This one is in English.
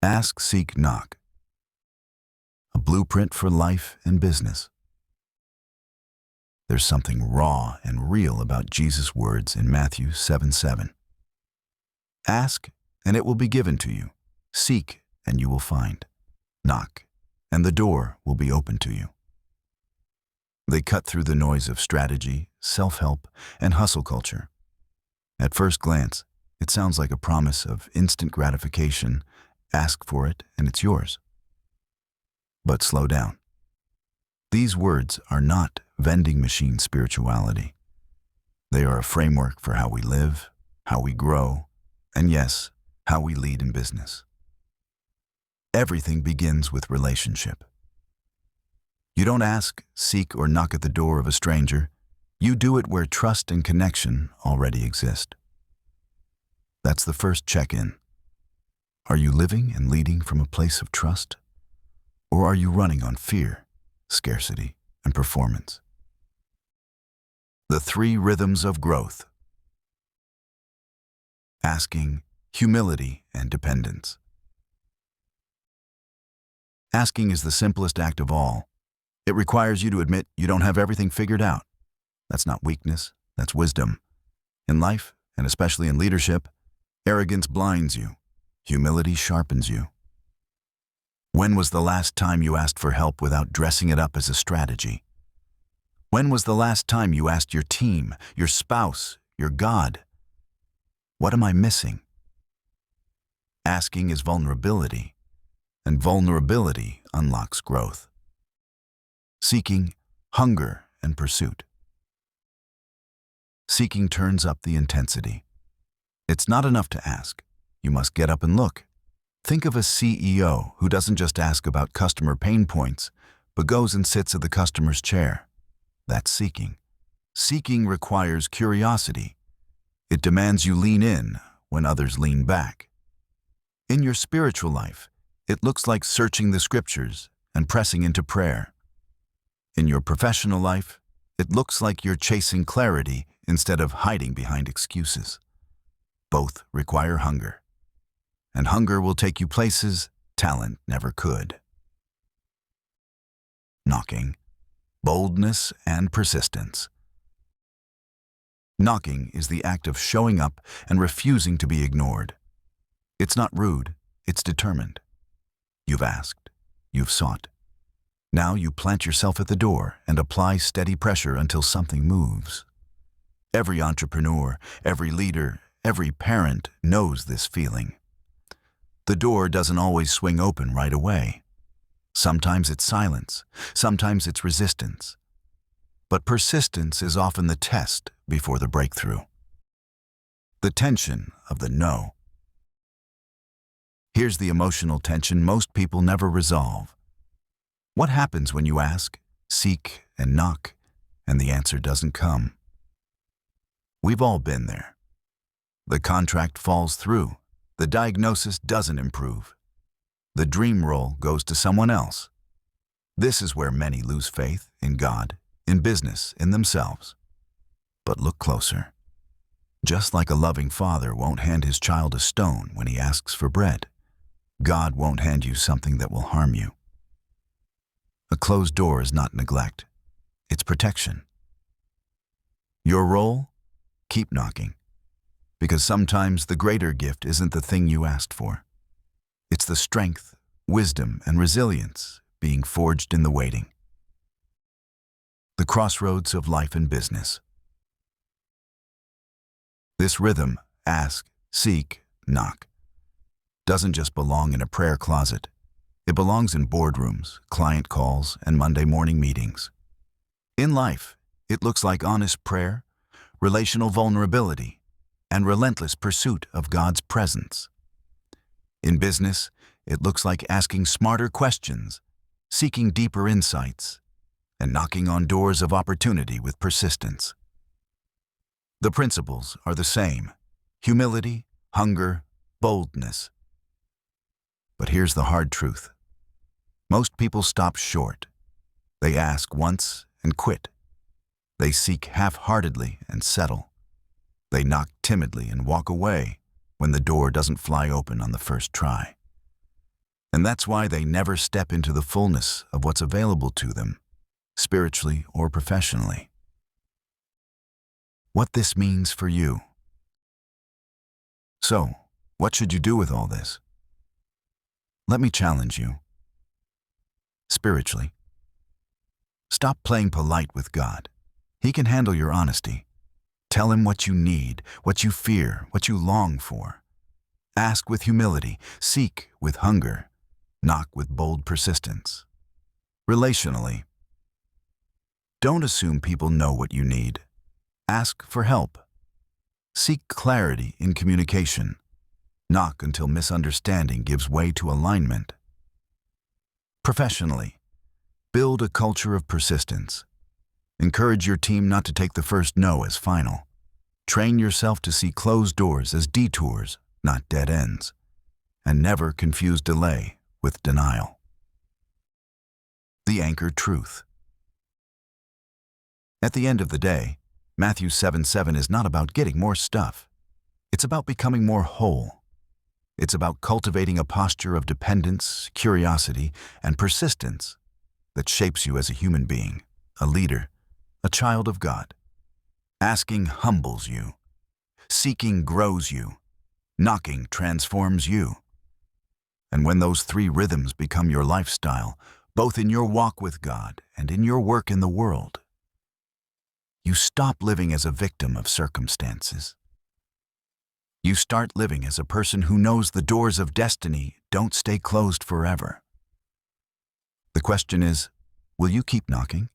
Ask, seek, knock. A blueprint for life and business. There's something raw and real about Jesus' words in Matthew 7:7. Ask, and it will be given to you. Seek, and you will find. Knock, and the door will be open to you. They cut through the noise of strategy, self-help, and hustle culture. At first glance, it sounds like a promise of instant gratification. Ask for it, and it's yours. But slow down. These words are not vending machine spirituality. They are a framework for how we live, how we grow, and yes, how we lead in business. Everything begins with relationship. You don't ask, seek, or knock at the door of a stranger. You do it where trust and connection already exist. That's the first check-in. Are you living and leading from a place of trust? Or are you running on fear, scarcity, and performance? The 3 rhythms of growth. Asking, humility, and dependence. Asking is the simplest act of all. It requires you to admit you don't have everything figured out. That's not weakness, that's wisdom. In life, and especially in leadership, arrogance blinds you. Humility sharpens you. When was the last time you asked for help without dressing it up as a strategy? When was the last time you asked your team, your spouse, your God, what am I missing? Asking is vulnerability, and vulnerability unlocks growth. Seeking, hunger, and pursuit. Seeking turns up the intensity. It's not enough to ask. You must get up and look. Think of a CEO who doesn't just ask about customer pain points, but goes and sits at the customer's chair. That's seeking. Seeking requires curiosity. It demands you lean in when others lean back. In your spiritual life, it looks like searching the scriptures and pressing into prayer. In your professional life, it looks like you're chasing clarity instead of hiding behind excuses. Both require hunger. And hunger will take you places talent never could. Knocking, boldness, and persistence. Knocking is the act of showing up and refusing to be ignored. It's not rude, it's determined. You've asked, you've sought. Now you plant yourself at the door and apply steady pressure until something moves. Every entrepreneur, every leader, every parent knows this feeling. The door doesn't always swing open right away. Sometimes it's silence, sometimes it's resistance. But persistence is often the test before the breakthrough. The tension of the no. Here's the emotional tension most people never resolve. What happens when you ask, seek, and knock, and the answer doesn't come? We've all been there. The contract falls through. The diagnosis doesn't improve. The dream role goes to someone else. This is where many lose faith in God, in business, in themselves. But look closer. Just like a loving father won't hand his child a stone when he asks for bread, God won't hand you something that will harm you. A closed door is not neglect. It's protection. Your role? Keep knocking. Because sometimes the greater gift isn't the thing you asked for. It's the strength, wisdom, and resilience being forged in the waiting. The crossroads of life and business. This rhythm, ask, seek, knock, doesn't just belong in a prayer closet. It belongs in boardrooms, client calls, and Monday morning meetings. In life, it looks like honest prayer, relational vulnerability, and relentless pursuit of God's presence. In business, it looks like asking smarter questions, seeking deeper insights, and knocking on doors of opportunity with persistence. The principles are the same: humility, hunger, boldness. But here's the hard truth. Most people stop short. They ask once and quit. They seek half-heartedly and settle. They knock timidly and walk away when the door doesn't fly open on the first try. And that's why they never step into the fullness of what's available to them, spiritually or professionally. What this means for you. So, what should you do with all this? Let me challenge you. Spiritually, stop playing polite with God. He can handle your honesty. Tell him what you need, what you fear, what you long for. Ask with humility, seek with hunger, knock with bold persistence. Relationally, don't assume people know what you need. Ask for help. Seek clarity in communication. Knock until misunderstanding gives way to alignment. Professionally, build a culture of persistence. Encourage your team not to take the first no as final. Train yourself to see closed doors as detours, not dead ends. And never confuse delay with denial. The anchored truth. At the end of the day, Matthew 7:7 is not about getting more stuff. It's about becoming more whole. It's about cultivating a posture of dependence, curiosity, and persistence that shapes you as a human being, a leader, a child of God. Asking humbles you. Seeking grows you. Knocking transforms you. And when those three rhythms become your lifestyle, both in your walk with God and in your work in the world, you stop living as a victim of circumstances. You start living as a person who knows the doors of destiny don't stay closed forever. The question is, will you keep knocking?